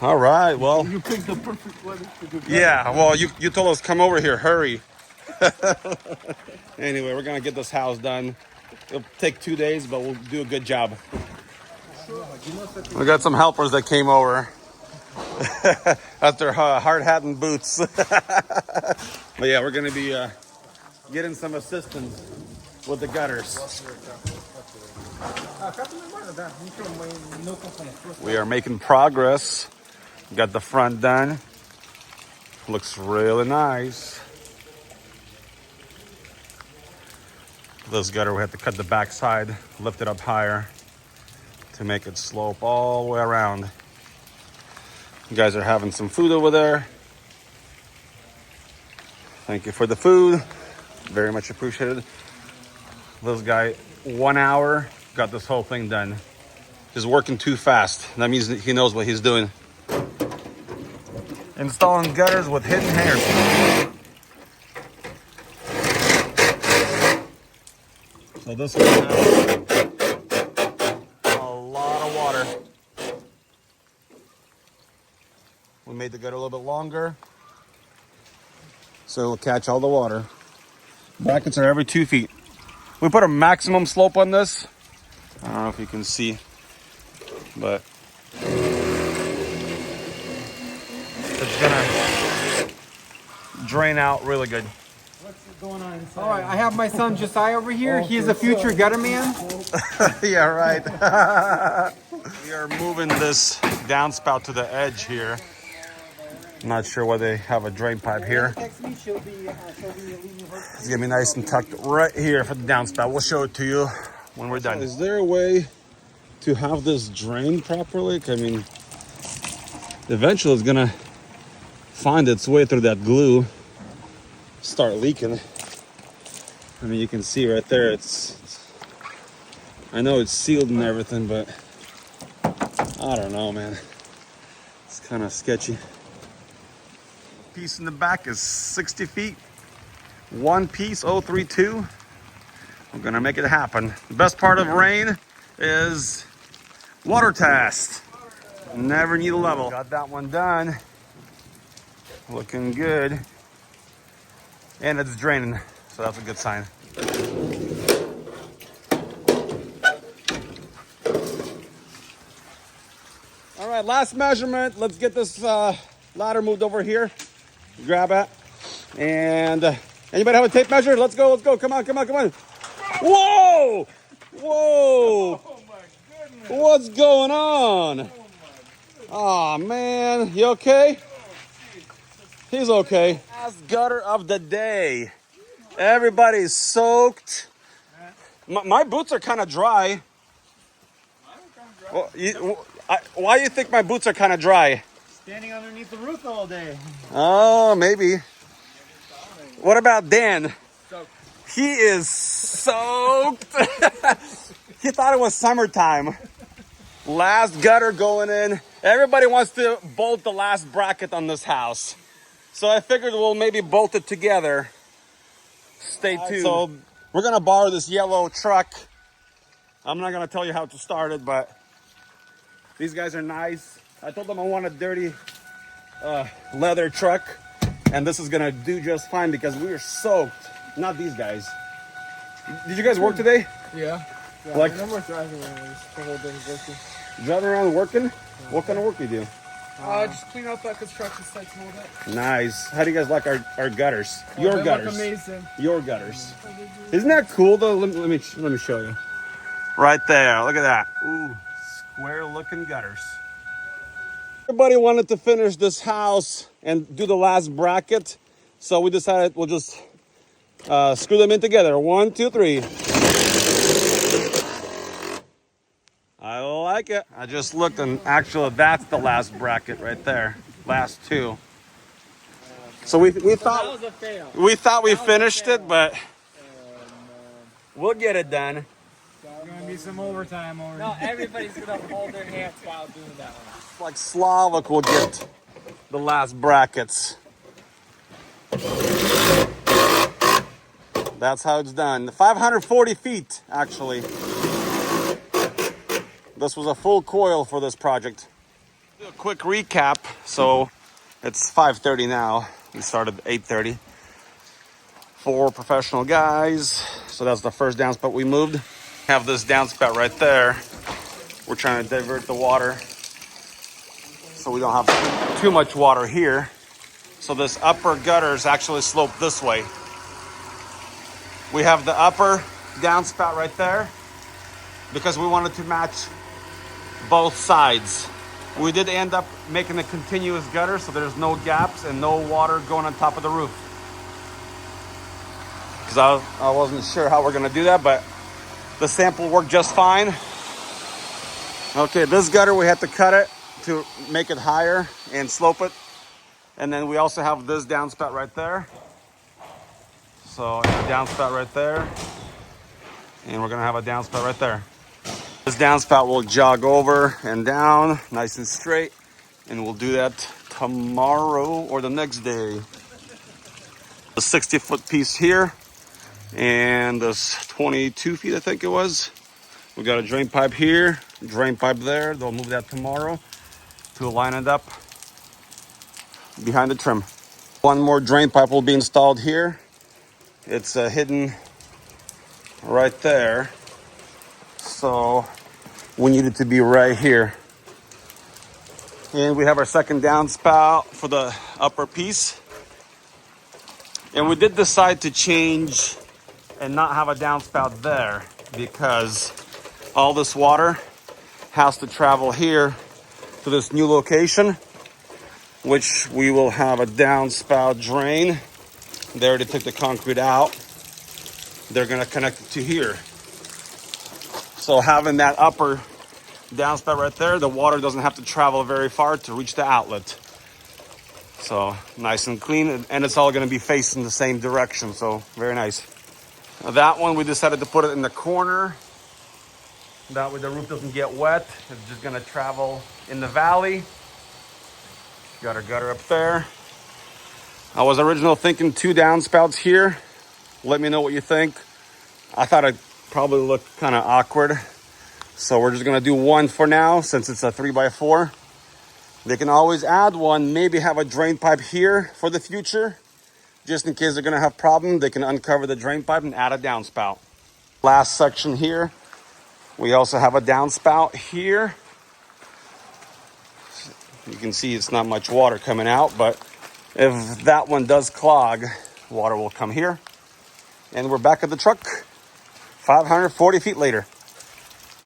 All right, well. You picked the perfect weather to do. Yeah, well, you told us come over here, hurry. Anyway, we're gonna get this house done. It'll take 2 days, but we'll do a good job. We got some helpers that came over. That's their hard hat and boots. But yeah, we're gonna be getting some assistance with the gutters. We are making progress. Got the front done. Looks really nice. This gutter, we have to cut the back side, lift it up higher to make it slope all the way around. You guys are having some food over there. Thank you for the food. Very much appreciated. This guy, 1 hour, got this whole thing done. He's working too fast. That means he knows what he's doing. Installing gutters with hidden hairs. So this one has a lot of water. We made the gutter a little bit longer, so it'll catch all the water. Brackets are every 2 feet. We put a maximum slope on this. I don't know if you can see, but it's gonna drain out really good. What's going on inside? All right, I have my son Josiah over here. He's a future gutter man. Yeah, right. We are moving this downspout to the edge here. I'm not sure why they have a drain pipe here. It's gonna be nice and tucked right here for the downspout. We'll show it to you when we're done. Is there a way to have this drain properly? I mean, eventually it's gonna find its way through that glue, start leaking. I mean, you can see right there, I know it's sealed and everything, but I don't know, man. It's kind of sketchy. Piece in the back is 60 feet. One piece, 032. We're gonna make it happen. The best part of rain is water test. Never need a level. Got that one done. Looking good. And it's draining, so that's a good sign. All right, last measurement. Let's get this ladder moved over here. Grab it. And anybody have a tape measure? Let's go, let's go. Come on, come on, come on. Whoa! Whoa! Oh my goodness! What's going on? Oh man, you okay? He's okay. Last gutter of the day. Everybody's soaked. My boots are kind of dry. Well, why do you think my boots are kind of dry? Standing underneath the roof all day. Oh, maybe. What about Dan? He is soaked. He thought it was summertime. Last gutter going in. Everybody wants to bolt the last bracket on this house. So I figured we'll maybe bolt it together. Stay tuned. So we're gonna borrow this yellow truck. I'm not gonna tell you how to start it, but these guys are nice. I told them I want a dirty leather truck, and this is gonna do just fine because we are soaked. Not these guys. Did you guys work today? Yeah. Like I'm not driving around. The whole day's working. driving around working? What kind of work do you do? Just clean out that construction site a little bit. Nice. How do you guys like our gutters? Your They gutters. look amazing. Your gutters. Isn't that cool though? Let me show you. Right there. Look at that. Ooh, square looking gutters. Everybody wanted to finish this house and do the last bracket, so we decided we'll just screw them in together. 1, 2, 3. I like it. I just looked, and actually that's the last bracket right there. Last two. So we thought we finished it, but we'll get it done. There's gonna be some overtime over No, everybody's gonna hold their hands while doing that one. Like Slavik will get the last brackets. That's how it's done. 540 feet, actually. This was a full coil for this project. Do a quick recap. So it's 5:30 now. We started at 8:30. 4 professional guys. So that's the first downspout we moved. Have this downspout right there. We're trying to divert the water so we don't have too much water here. So this upper gutter is actually sloped this way. We have the upper downspout right there because we wanted to match both sides. We did end up making a continuous gutter so there's no gaps and no water going on top of the roof. Because I wasn't sure how we're going to do that, but the sample worked just fine. Okay, this gutter we had to cut it to make it higher and slope it. And then we also have this downspout right there. So a downspout right there. And we're going to have a downspout right there. This downspout will jog over and down nice and straight. And we'll do that tomorrow or the next day. The 60-foot piece here. And this 22 feet, I think it was. We got a drain pipe here, drain pipe there. They'll move that tomorrow to line it up behind the trim. One more drain pipe will be installed here. It's hidden right there. So we need it to be right here. And we have our second downspout for the upper piece. And we did decide to change and not have a downspout there because all this water has to travel here to this new location, which we will have a downspout drain. They already took the concrete out. They're gonna connect it to here. So having that upper downspout right there, the water doesn't have to travel very far to reach the outlet. So nice and clean, and it's all gonna be facing the same direction, so very nice. Now that one, we decided to put it in the corner. That way the roof doesn't get wet. It's just gonna travel in the valley. Got our gutter up there. I was originally thinking 2 downspouts here. Let me know what you think. I thought it probably looked kind of awkward. So we're just gonna do 1 for now since it's a 3x4. They can always add 1, maybe have a drain pipe here for the future. Just in case they're gonna have problems, they can uncover the drain pipe and add a downspout. Last section here, we also have a downspout here. You can see it's not much water coming out, but if that one does clog, water will come here. And we're back at the truck 540 feet later.